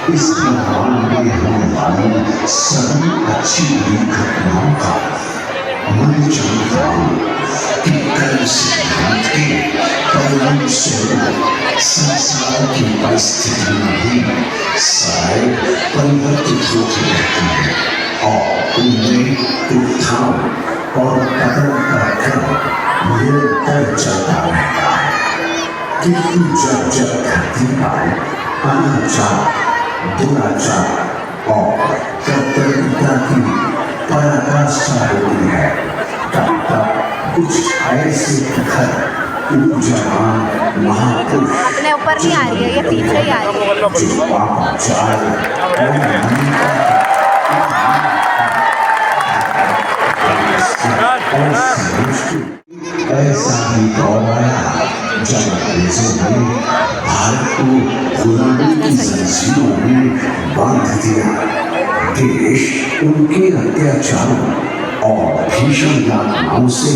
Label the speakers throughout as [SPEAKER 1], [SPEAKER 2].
[SPEAKER 1] इस ब्रह्मांड में होने वाली सभी अच्छी बुरी घटनाओं का मैं जानता हूँ कि कल सिद्धांत के परिणाम स्वरूप संसार की परिस्थितियां भी शायद परिवर्तित होती रहती हैं और उनमें उत्थान और पतन का क्रम निरंतर चलता रहता है। किंतु जब जब धरती पर अनाचार, दुराचार और कर्तव्यता की पराकाष्ठा होती है, तब तब कुछ ऐसे प्रखर ऊर्जावान महापुरुष
[SPEAKER 2] अपने ऊपर नहीं आ रही है, ये पीछे ही आ रही है।
[SPEAKER 1] जो पापाचार और ऐसा ही दौर आया जब अंग्रेजों ने भारत को गुलामी की जंजीरों में बांध दिया। देश उनके अत्याचारों और भीषण यातनाओं से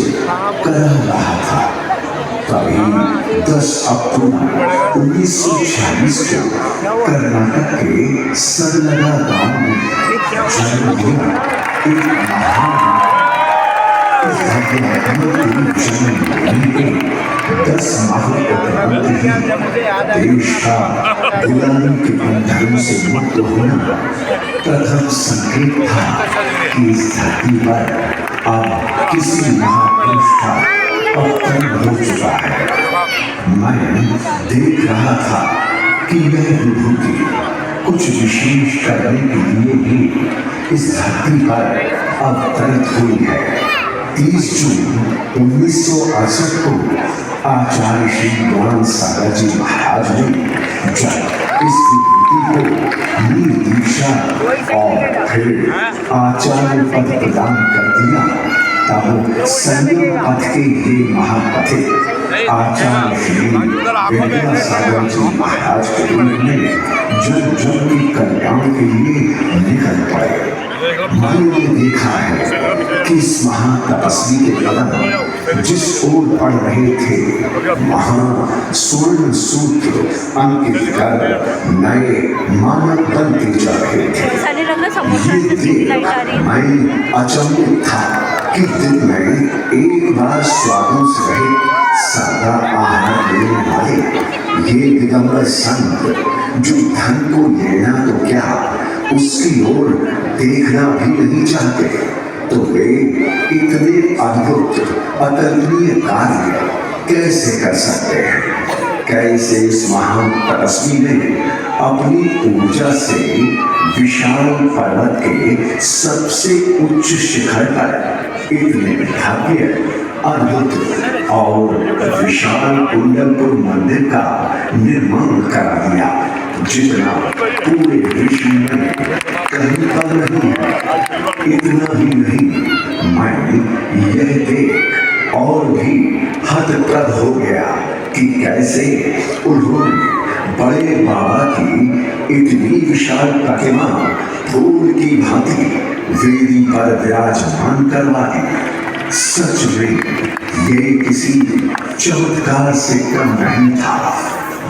[SPEAKER 1] करह रहा था। तभी 10 अक्टूबर 1946 को कर्नाटक के सरलगा गांव में जन्म लिया एक महान 10 माह देश का गुलामी के बंधन से मुक्त होना प्रथम संकेत था कि इस धरती पर अब किसी महापुरुष का अवतरण हो चुका है। मैं देख रहा था कि यह विभूति कुछ विशेष करने के लिए ही इस धरती पर अवतरित हुई है। 30 जून 1968 को आचार्य श्री ज्ञान सागर जी महाराज ने जब इस विभूति को नील दीक्षा और फिर आचार्य पद प्रदान कर दिया, तब संयम पथ के ये महापथिक आचार्य श्री विद्यासागर जी महाराज के रूप में जन जन के कल्याण के लिए निकल पड़े। मैंने देखा है कि इस महान तपस्वी के कदम जिस ओर बढ़ रहे थे, वहां स्वर्ण सूत्र अंकित कर नए मानव बनते जा रहे थे। ये देख मैं अचंभित था कि दिन में एक बार स्वादों से रहित सादा आहार लेने वाले ये दिगंबर संत जो धन को लेना तो क्या उसकी ओर देखना भी नहीं चाहते, तो वे इतने अद्भुत अकल्पनीय कार्य कैसे कर सकते हैं? कैसे इस महान तपस्वी ने अपनी ऊर्जा से विशाल पर्वत के सबसे उच्च शिखर पर इतने भव्य अद्भुत और विशाल कुंडलपुर मंदिर का निर्माण करा दिया, जितना पूरे विश्व में कहीं पर नहीं है। इतना ही नहीं, मैं यह देख और भी हतप्रभ हो गया कि कैसे उन्होंने बड़े बाबा की इतनी विशाल प्रतिमा फूल की भांति वेदी पर विराजमान करवा दी। सच में ये किसी चमत्कार से कम नहीं था।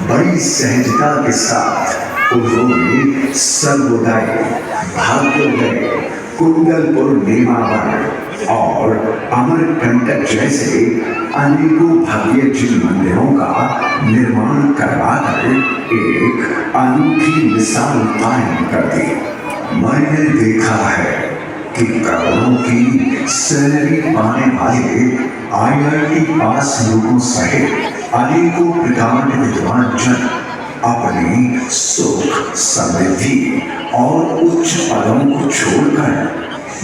[SPEAKER 1] बड़ी सहजता के साथ उन्होंने सर्वोदय, भाग्योदय, कुंडलपुर नेमावर और अमरकंटक जैसे अनेकों भव्य जिन मंदिरों का निर्माण करवाकर एक अनूठी मिसाल कायम कर दी। मैंने देखा है कि करोड़ों की सैलरी पाने वाले IIT पास लोगों सहित अनेकों प्रकार विद्वान जन अपनी सुख, समृद्धि और उच्च पदों को छोड़कर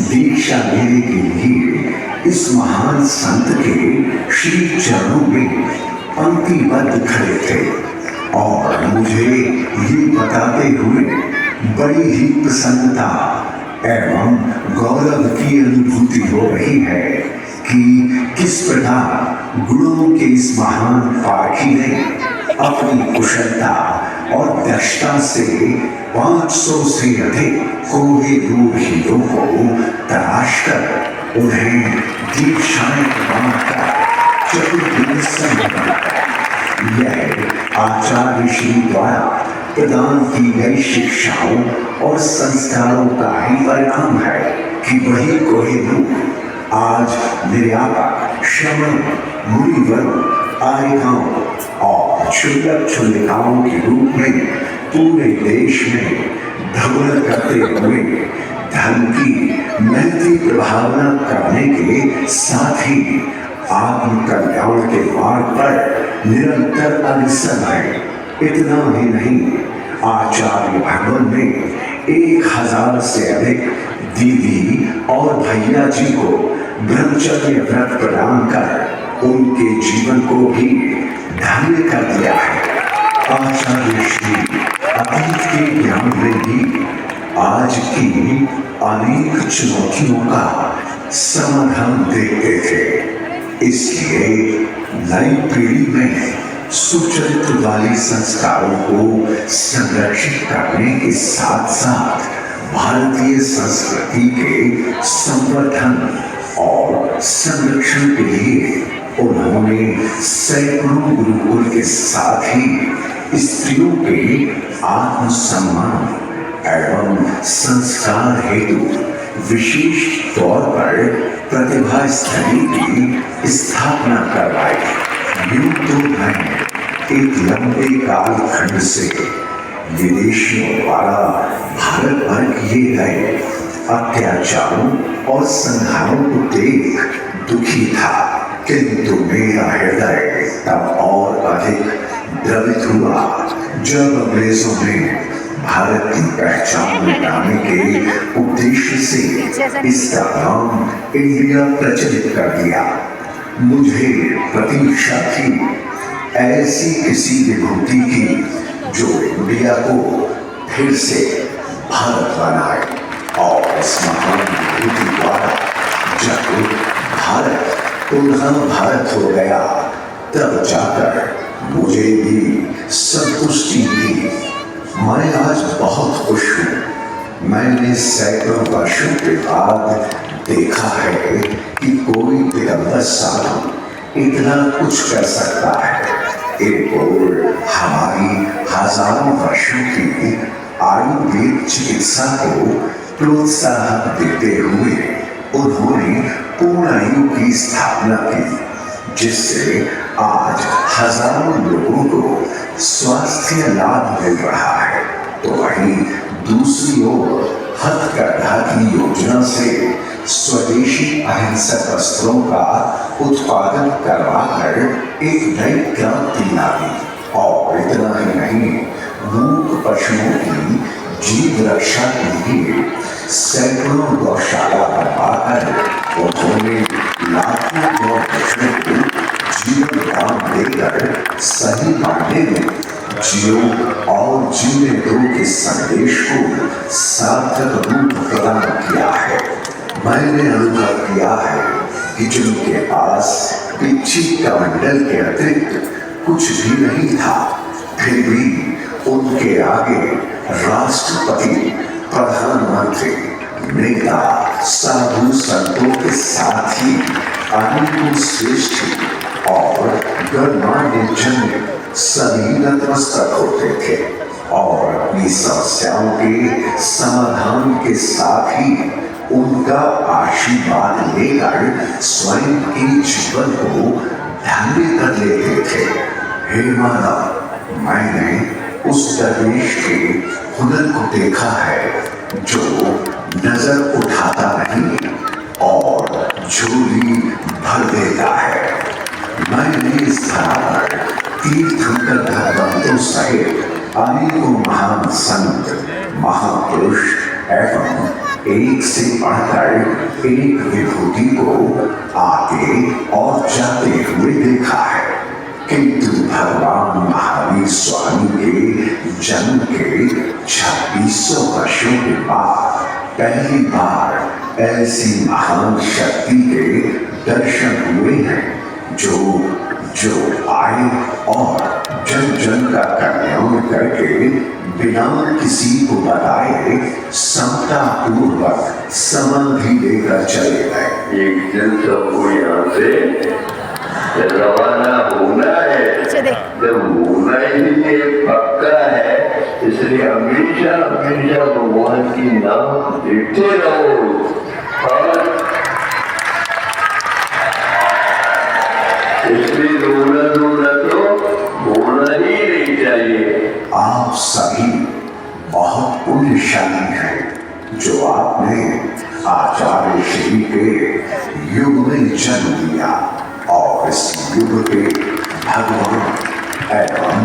[SPEAKER 1] दीक्षा लेने के लिए इस महान संत के श्री चरणों में पंक्तिबद्ध खड़े थे। और मुझे ये बताते हुए बड़ी ही प्रसन्नता एवं गौरव की अनुभूति हो रही है कि किस प्रकार गुरुओं के इस महान पाठी ने अपनी कुशलता और दक्षता से 500 से अधिक कोहिनूर हीरों को तराश कर उन्हें दीक्षाएं प्रदान कर चतुर्दिवसीय यह आचार्य श्री द्वारा प्रदान की गई शिक्षाओं और संस्कारों का ही परिणाम है कि वही कोहिनूर आज निर्यापक, श्रमण, मुनिवर, आर्यकाओं और क्षुल्लकाओं के रूप में पूरे देश में भ्रमण करते हुए धर्म की नैतिक प्रभावना करने के साथ ही आत्म कल्याण के मार्ग पर निरंतर अग्रसर है। इतना ही नहीं, आचार्य भगवान ने 1000 से अधिक दीदी और भैया जी को ब्रह्मचर्य व्रत प्रदान कर उनके जीवन को भी धन्य कर दिया है। आचार्य श्री अतीत के ज्ञान में भी आज की अनेक चुनौतियों का समाधान देखते थे। इसलिए नई पीढ़ी में सुचरित्र वाली संस्कारों को संरक्षित करने के साथ साथ भारतीय संस्कृति के संवर्धन और संरक्षण के लिए उन्होंने सैकड़ों गुरुकुल के साथ ही स्त्रियों के आत्मसम्मान एवं संस्कार हेतु विशेष तौर पर प्रतिभा स्थली की स्थापना करवाई। यूं तो मैं एक लंबे कालखंड से विदेशियों द्वारा भारत पर किए गए अत्याचारों और संहारों को देख दुखी था, किंतु मेरा हृदय तब और अधिक द्रवित हुआ जब अंग्रेजों ने भारत की पहचान मिटाने के उद्देश्य से इसका नाम इंडिया प्रचलित कर दिया। मुझे प्रतीक्षा थी ऐसी किसी विभूति की जो इंडिया को फिर से भारत बनाए और इस महान विभूति द्वारा जब भारत पुनः भारत हो गया तब जाकर मुझे भी संतुष्टि मिली। मैं आज बहुत खुश हूँ। मैंने सैकड़ों वर्षों के बाद देखा है कि कोई दिगंबर साधु इतना कुछ कर सकता है। एक और हमारी हजारों वर्षों की आयुर्वेद चिकित्सा को प्रोत्साहन देते हुए उन्होंने पूर्णायु की स्थापना की, जिससे आज हजारों लोगों को स्वास्थ्य लाभ मिल रहा है। तो वहीं दूसरी ओर हथकरघा की योजना से स्वदेशी अहिंसक वस्त्रों का उत्पादन करवाकर एक नई क्रांति लाई। और इतना ही नहीं, मूक पशुओं की जीव रक्षा के लिए सैकड़ों गौशाला बनवाकर उन्होंने लाखों गौ पशुओं को जीवन दान देकर सही मायने में जियो और जीने दो के संदेश को सार्थक रूप प्रदान किया है। मैंने अनुभव किया है कि जिनके पास पिछी कमंडल के अतिरिक्त कुछ भी नहीं था, फिर भी उनके आगे राष्ट्रपति, प्रधानमंत्री, नेता, साधु संतों के साथ ही अनेकों श्रेष्ठ और गणमान्य जन सभी नतमस्तक होते थे और अपनी समस्याओं के समाधान के साथ ही उनका आशीर्वाद लेकर स्वयं के जीवन को धन्य कर लेते थे। हे मानव, मैंने उस दरवेश के हुनर को देखा है जो नजर उठाता नहीं और झोली भर देता है। मैंने इस धरा पर तीर्थंकर भगवंतों सहित अनेकों महान संत, महापुरुष एवं एक से बढ़कर एक विभूति को आते और जाते हुए देखा है, किंतु भगवान महावीर स्वामी के जन्म के 2600 वर्षों के बाद पहली बार ऐसी महान शक्ति के दर्शन हुए हैं जो आए और जन जन का कल्याण करके बिना किसी को बताए समता पूर्वक समाधि लेकर चले गए।
[SPEAKER 3] एक दिन सबको यहाँ से रवाना होना है,
[SPEAKER 2] पीछे देख।
[SPEAKER 3] जब होना ही ये पक्का है, इसलिए हमेशा हमेशा भगवान की नाम लेते रहो और इसलिए रोना रोना तो होना ही नहीं चाहिए।
[SPEAKER 1] आप सभी बहुत पुण्यशाली हैं जो आपने आचार्य श्री के युग में जन्म लिया और इस युग के भगवान एवं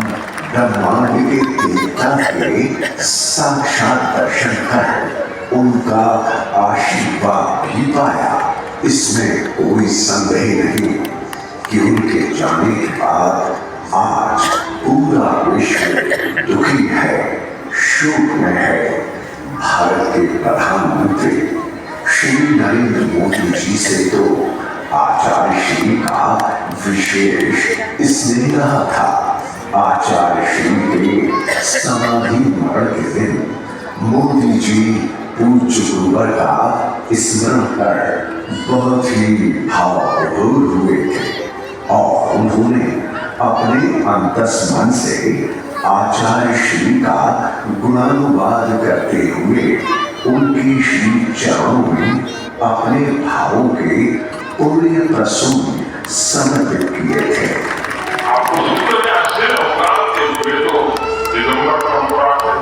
[SPEAKER 1] ब्रह्मांड के देवता के साक्षात दर्शन कर उनका आशीर्वाद भी पाया। इसमें कोई संदेह नहीं कि उनके जाने के बाद आज पूरा विश्व दुखी है, शोक में है। भारत के प्रधानमंत्री श्री नरेंद्र मोदी जी से तो आचार्य श्री का विशेष स्नेह रहा था। आचार्य श्री के समाधि मरण के दिन मोदी जी पूज्य गुरुवर का स्मरण कर बहुत ही भावविभोर हुए थे और उन्होंने अपने अंतस्मन से आचार्य श्री का गुणानुवाद करते हुए उनकी श्री चरणों में अपने भावों के पुण्य प्रसून समर्पित किए थे।
[SPEAKER 4] आपको सुनकर के आश्चर्य होगा कि वे तो दिगंबर परंपरा है,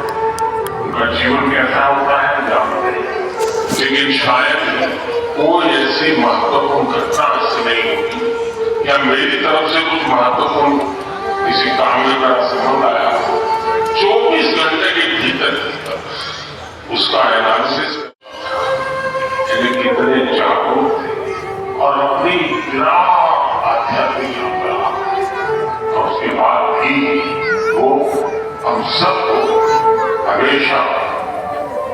[SPEAKER 4] उनका जीवन कैसा होता है जानते हैं, लेकिन शायद कोई ऐसी महत्वपूर्ण घटना इससे नहीं होगी या मेरी तरफ से कुछ महत्वपूर्ण किसी काम में मेरा संबंध आया 24 घंटे के भीतर उसका एनालिसिस कितने जागरूक थे और अपनी विराट आध्यात्मिक यात्रा और उसके बाद भी वो हम सबको हमेशा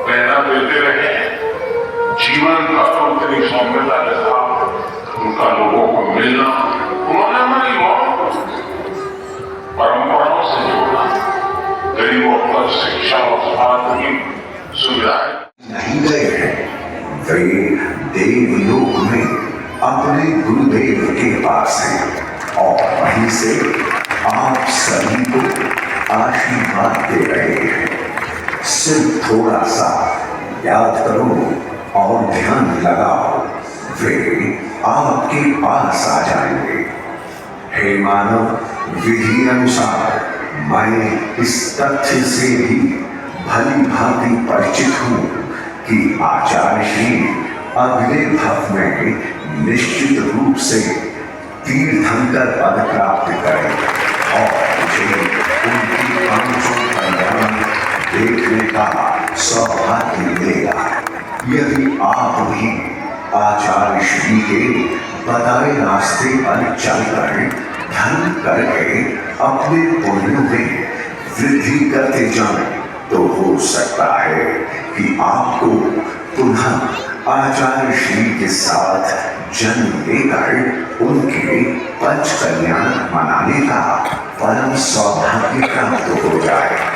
[SPEAKER 4] प्रेरणा देते रहे। जीवन भर उनकी सौम्यता के साथ उनका लोगों को मिलना, उन्होंने हमारी परंपराओं से जोड़ना, गरीबों पर शिक्षा और स्वास्थ्य की सुविधाएं
[SPEAKER 1] नहीं गए हैं। वे देवलोक में अपने गुरुदेव के पास हैं और वहीं से आप सभी को आशीर्वाद दे रहे हैं। सिर्फ थोड़ा सा याद करो और ध्यान लगाओ, वे आपके पास आ जाएंगे। हे मानव, विधि अनुसार मैं इस तथ्य से भी भली भांति परिचित हूँ कि आचार्य श्री अगले भाव में निश्चित रूप से तीर्थंकर पद प्राप्त करें और मुझे उनकी आंखों कल्याण देखने का सौभाग्य मिलेगा। यदि आप भी आचार्य श्री के बताए रास्ते पर चलकर धर्म करके अपने पुण्यों में वृद्धि करते जाएं तो हो सकता है कि आपको पुनः आचार्य श्री के साथ जन्म लेकर उनके पंच कल्याण मनाने का परम सौभाग्य प्राप्त हो जाए।